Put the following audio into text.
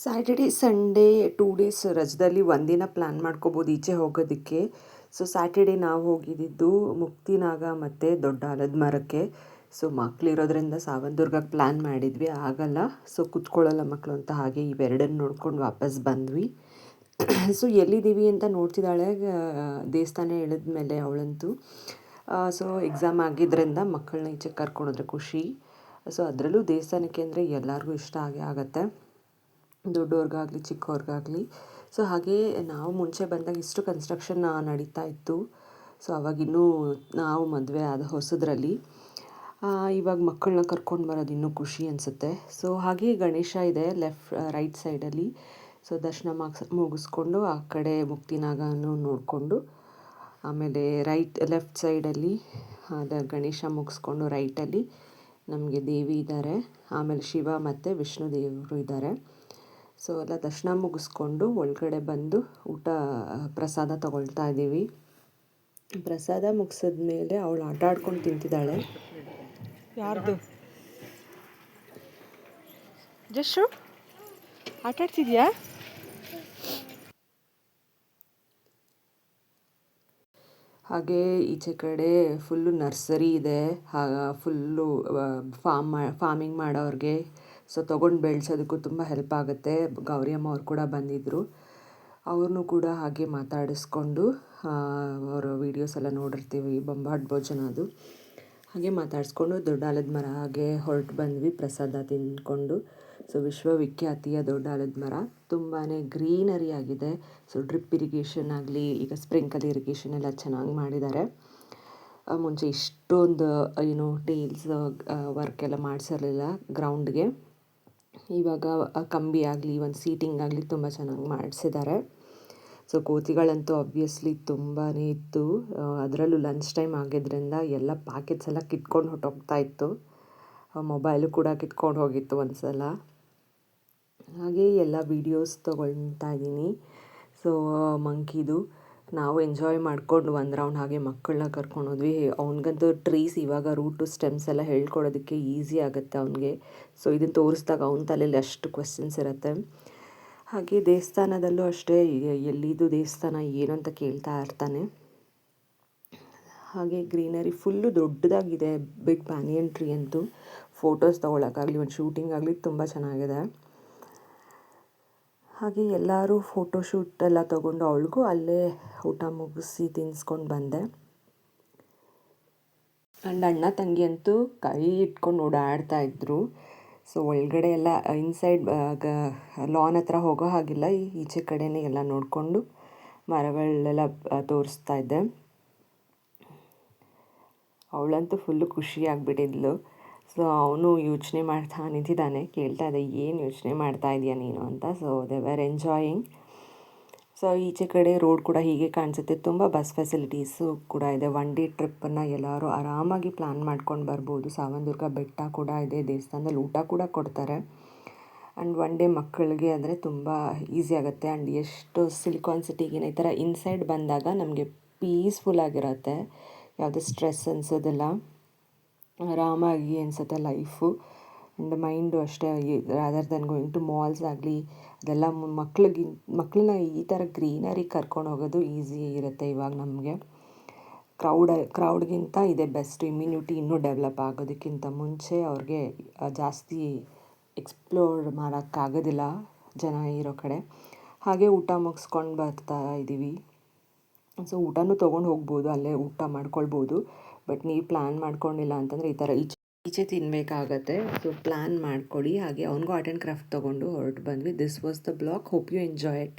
Saturday Sunday 2 days ರಜದಲ್ಲಿ ಒಂದಿನ plan ಮಾಡ್ಕೋಬೋದು ಈಚೆ ಹೋಗೋದಕ್ಕೆ. ಸೊ ಸ್ಯಾಟರ್ಡೆ ನಾವು ಹೋಗಿದ್ದಿದ್ದು ಮುಕ್ತಿನಾಗ ಮತ್ತು ದೊಡ್ಡ ಆಲದ ಮರಕ್ಕೆ. ಸೊ ಮಕ್ಕಳಿರೋದ್ರಿಂದ ಸಾವಂತದುರ್ಗಕ್ಕೆ ಪ್ಲ್ಯಾನ್ ಮಾಡಿದ್ವಿ, ಆಗಲ್ಲ. ಸೊ ಕುತ್ಕೊಳ್ಳಲ್ಲ ಮಕ್ಕಳು ಅಂತ ಹಾಗೆ ಇವೆರಡನ್ನು ನೋಡ್ಕೊಂಡು ವಾಪಸ್ ಬಂದ್ವಿ. ಸೊ ಎಲ್ಲಿದ್ದೀವಿ ಅಂತ ನೋಡ್ತಿದ್ದಾಳೆ, ದೇವಸ್ಥಾನ ಇಳಿದ್ಮೇಲೆ ಅವಳಂತೂ. ಸೊ ಎಕ್ಸಾಮ್ ಆಗಿದ್ದರಿಂದ ಮಕ್ಕಳನ್ನ ಈಚೆ ಕರ್ಕೊಂಡೋದ್ರೆ ಖುಷಿ. ಸೊ ಅದರಲ್ಲೂ ದೇವಸ್ಥಾನಕ್ಕೆ ಅಂದರೆ ಎಲ್ಲರಿಗೂ ಇಷ್ಟ ಆಗೇ ಆಗುತ್ತೆ, ದೊಡ್ಡವ್ರಿಗಾಗಲಿ ಚಿಕ್ಕವ್ರಿಗಾಗಲಿ. ಸೊ ಹಾಗೇ ನಾವು ಮುಂಚೆ ಬಂದಾಗ ಇಷ್ಟು ಕನ್ಸ್ಟ್ರಕ್ಷನ್ ನಡೀತಾ ಇತ್ತು. ಸೊ ಅವಾಗಿನ್ನೂ ನಾವು ಮದುವೆ ಆದ ಹೊಸದ್ರಲ್ಲಿ. ಇವಾಗ ಮಕ್ಕಳನ್ನ ಕರ್ಕೊಂಡು ಬರೋದು ಇನ್ನೂ ಖುಷಿ ಅನಿಸುತ್ತೆ. ಸೊ ಹಾಗೆ ಗಣೇಶ ಇದೆ ರೈಟ್ ಸೈಡಲ್ಲಿ. ಸೊ ದರ್ಶನ ಮುಗಿಸ್ಕೊಂಡು ಆ ಕಡೆ ಮುಕ್ತಿನಾಗನೂ ನೋಡಿಕೊಂಡು ಆಮೇಲೆ ಲೆಫ್ಟ್ ಸೈಡಲ್ಲಿ ಗಣೇಶ ಮುಗಿಸ್ಕೊಂಡು ರೈಟಲ್ಲಿ ನಮಗೆ ದೇವಿ ಇದ್ದಾರೆ, ಆಮೇಲೆ ಶಿವ ಮತ್ತು ವಿಷ್ಣು ದೇವರು ಇದ್ದಾರೆ. ಸೊ ಎಲ್ಲ ದರ್ಶನ ಮುಗಿಸ್ಕೊಂಡು ಒಳಗಡೆ ಬಂದು ಪ್ರಸಾದ ತೊಗೊಳ್ತಾ ಇದ್ದೀವಿ. ಪ್ರಸಾದ ಮುಗಿಸಿದ್ಮೇಲೆ ಅವಳು ಆಟ ಆಡ್ಕೊಂಡು ತಿಂತಿದ್ದಾಳೆ. ಯಾರ್ದು ಜಸ್ಸು ಆಟ ಆಡ್ತಿದ್ಯಾ? ಹಾಗೆ ಈಚೆ ಕಡೆ ಫುಲ್ಲು ನರ್ಸರಿ ಇದೆ, ಫುಲ್ಲು ಫಾರ್ಮಿಂಗ್ ಮಾಡೋರಿಗೆ. ಸೊ ತೊಗೊಂಡು ಬೆಳೆಸೋದಕ್ಕೂ ತುಂಬ ಹೆಲ್ಪ್ ಆಗುತ್ತೆ. ಗೌರಿ ಅಮ್ಮ ಅವ್ರು ಕೂಡ ಬಂದಿದ್ದರು, ಅವ್ರನ್ನೂ ಕೂಡ ಹಾಗೆ ಮಾತಾಡಿಸ್ಕೊಂಡು ಅವರ ವೀಡಿಯೋಸ್ ಎಲ್ಲ ನೋಡಿರ್ತೀವಿ, ಬೊಂಬಾಟ್ ಭೋಜನ ಅದು. ಹಾಗೆ ಮಾತಾಡಿಸ್ಕೊಂಡು ದೊಡ್ಡ ಆಲದ ಮರ ಹಾಗೆ ಹೊರಟು ಬಂದ್ವಿ ಪ್ರಸಾದ ತಿಂದ್ಕೊಂಡು. ಸೊ ವಿಶ್ವವಿಖ್ಯಾತಿಯ ದೊಡ್ಡ ಆಲದ ಮರ ತುಂಬಾ ಗ್ರೀನರಿ ಆಗಿದೆ. ಸೊ ಡ್ರಿಪ್ ಇರಿಗೇಷನ್ ಆಗಲಿ, ಈಗ ಸ್ಪ್ರಿಂಕಲ್ ಇರಿಗೇಷನ್ ಎಲ್ಲ ಚೆನ್ನಾಗಿ ಮಾಡಿದ್ದಾರೆ. ಮುಂಚೆ ಇಷ್ಟೊಂದು ಟೇಲ್ಸ್ ವರ್ಕ್ ಎಲ್ಲ ಮಾಡಿಸಿರಲಿಲ್ಲ ಗ್ರೌಂಡ್ಗೆ. ಇವಾಗ ಕಂಬಿ ಆಗಲಿ, ಒಂದು ಸೀಟಿಂಗ್ ಆಗಲಿ ತುಂಬ ಚೆನ್ನಾಗಿ ಮಾಡಿಸಿದ್ದಾರೆ. ಸೊ ಕೋತಿಗಳಂತೂ ಆಬ್ವಿಯಸ್ಲಿ ತುಂಬಾ ಇತ್ತು. ಅದರಲ್ಲೂ ಲಂಚ್ ಟೈಮ್ ಆಗಿದ್ದರಿಂದ ಎಲ್ಲ ಪ್ಯಾಕೆಟ್ಸ್ ಎಲ್ಲ ಕಿತ್ಕೊಂಡು ಹೊಟ್ಟೋಗ್ತಾ ಇತ್ತು. ಮೊಬೈಲು ಕೂಡ ಕಿತ್ಕೊಂಡು ಹೋಗಿತ್ತು ಒಂದು ಸಲ. ಹಾಗೆ ಎಲ್ಲ ವೀಡಿಯೋಸ್ ತೊಗೊಳ್ತಾ ಇದ್ದೀನಿ. ಸೊ ಮಂಕಿದು ನಾವು ಎಂಜಾಯ್ ಮಾಡಿಕೊಂಡು ಒಂದು ರೌಂಡ್ ಹಾಗೆ ಮಕ್ಕಳನ್ನ ಕರ್ಕೊಂಡು ಹೋದ್ವಿ. ಅವ್ನಿಗಂತೂ ಟ್ರೀಸ್ ಇವಾಗ ರೂಟು ಸ್ಟೆಮ್ಸ್ ಎಲ್ಲ ಹೇಳ್ಕೊಡೋದಕ್ಕೆ ಈಸಿ ಆಗುತ್ತೆ ಅವನಿಗೆ. ಸೊ ಇದನ್ನು ತೋರಿಸಿದಾಗ ಅವನ ತಲೆಯಲ್ಲಿ ಅಷ್ಟು ಕ್ವೆಶ್ಚನ್ಸ್ ಇರುತ್ತೆ. ಹಾಗೆ ದೇವಸ್ಥಾನದಲ್ಲೂ ಅಷ್ಟೇ, ಎಲ್ಲಿದು ದೇವಸ್ಥಾನ ಏನು ಅಂತ ಕೇಳ್ತಾ ಇರ್ತಾನೆ. ಹಾಗೆ ಗ್ರೀನರಿ ಫುಲ್ಲು ದೊಡ್ಡದಾಗಿದೆ, ಬಿಗ್ ಬ್ಯಾನಿಯನ್ ಟ್ರೀ ಅಂತೂ. ಫೋಟೋಸ್ ತೊಗೊಳಕ್ಕಾಗಲಿ, ಒಂದು ಶೂಟಿಂಗ್ ಆಗಲಿ ತುಂಬ ಚೆನ್ನಾಗಿದೆ. ಹಾಗೆ ಎಲ್ಲರೂ ಫೋಟೋಶೂಟ್ ಎಲ್ಲ ತೊಗೊಂಡು ಅವಳಿಗೂ ಅಲ್ಲೇ ಊಟ ಮುಗಿಸಿ ತಿನ್ನಿಸ್ಕೊಂಡು ಬಂದೆ. ಆ್ಯಂಡ್ ಅಣ್ಣ ತಂಗಿ ಅಂತೂ ಕೈ ಇಟ್ಕೊಂಡು ಓಡಾಡ್ತಾ ಇದ್ರು. ಸೊ ಒಳಗಡೆ ಎಲ್ಲ ಇನ್ಸೈಡ್ ಲಾನ್ ಹತ್ರ ಹೋಗೋ ಹಾಗಿಲ್ಲ, ಈಚೆ ಕಡೆನೇ ಎಲ್ಲ ನೋಡಿಕೊಂಡು ಮರಗಳೆಲ್ಲ ತೋರಿಸ್ತಾ ಇದ್ದೆ. ಅವಳಂತೂ ಫುಲ್ಲು ಖುಷಿಯಾಗಿಬಿಟ್ಟಿದ್ಲು. ಸೊ ಅವನು ಯೋಚನೆ ಮಾಡ್ತಾ ನಿಂತಿದ್ದಾನೆ, ಕೇಳ್ತಾ ಇದ್ದೆ ಏನು ಯೋಚನೆ ಮಾಡ್ತಾ ಇದೆಯಾ ನೀನು ಅಂತ. So they were enjoying. So ಈಚೆ ಕಡೆ ರೋಡ್ ಕೂಡ ಹೀಗೆ ಕಾಣಿಸುತ್ತೆ. ತುಂಬ ಬಸ್ ಫೆಸಿಲಿಟೀಸು ಕೂಡ ಇದೆ. 1 ಡೇ ಟ್ರಿಪ್ಪನ್ನು ಎಲ್ಲರೂ ಆರಾಮಾಗಿ ಪ್ಲ್ಯಾನ್ ಮಾಡ್ಕೊಂಡು ಬರ್ಬೋದು. ಸಾವಂತದುರ್ಗ ಬೆಟ್ಟ ಕೂಡ ಇದೆ, ದೇವಸ್ಥಾನದಲ್ಲಿ ಊಟ ಕೂಡ ಕೊಡ್ತಾರೆ. ಆ್ಯಂಡ್ 1 ಡೇ ಮಕ್ಕಳಿಗೆ ಅಂದರೆ ತುಂಬ ಈಸಿ ಆಗುತ್ತೆ. ಆ್ಯಂಡ್ ಎಷ್ಟು ಸಿಲಿಕಾನ್ ಸಿಟಿಗಿನ ಈ ಥರ ಇನ್ಸೈಡ್ ಬಂದಾಗ ನಮಗೆ ಪೀಸ್ಫುಲ್ ಆಗಿರುತ್ತೆ, ಯಾವುದೇ ಸ್ಟ್ರೆಸ್ ಅನಿಸೋದಿಲ್ಲ, ಆರಾಮಾಗಿ ಅನಿಸುತ್ತೆ ಲೈಫು. ಆ್ಯಂಡ್ ಮೈಂಡು ಅಷ್ಟೇ. Rather than going to malls ಆಗಲಿ, ಅದೆಲ್ಲ ಮಕ್ಕಳನ್ನ ಈ ಥರ ಗ್ರೀನರಿ ಕರ್ಕೊಂಡು ಹೋಗೋದು ಈಸಿ ಇರುತ್ತೆ ಇವಾಗ ನಮಗೆ. ಕ್ರೌಡ್ಗಿಂತ ಇದೆ ಬೆಸ್ಟ್. ಇಮ್ಯುನಿಟಿ ಇನ್ನೂ ಡೆವಲಪ್ ಆಗೋದಕ್ಕಿಂತ ಮುಂಚೆ ಅವ್ರಿಗೆ ಜಾಸ್ತಿ ಎಕ್ಸ್ಪ್ಲೋರ್ ಮಾಡೋಕ್ಕಾಗೋದಿಲ್ಲ ಜನ ಇರೋ ಕಡೆ. ಹಾಗೆ ಊಟ ಮುಗಿಸ್ಕೊಂಡು ಬರ್ತಾ ಇದ್ದೀವಿ. ಸೊ ಊಟನೂ ತೊಗೊಂಡು ಹೋಗ್ಬೋದು, ಅಲ್ಲೇ ಊಟ ಮಾಡ್ಕೊಳ್ಬೋದು. ಬಟ್ ನೀವು ಪ್ಲ್ಯಾನ್ ಮಾಡ್ಕೊಂಡಿಲ್ಲ ಅಂತಂದರೆ ಈ ಥರ ಈಚೆ ತಿನ್ನಬೇಕಾಗತ್ತೆ. ಸೊ ಪ್ಲ್ಯಾನ್ ಮಾಡ್ಕೊಳ್ಳಿ. ಹಾಗೆ ಅವ್ನಿಗೂ ಆರ್ಟ್ ಆ್ಯಂಡ್ ಕ್ರಾಫ್ಟ್ ತೊಗೊಂಡು ಹೊರಟು ಬಂದ್ವಿ. This was the blog. Hope you enjoy it.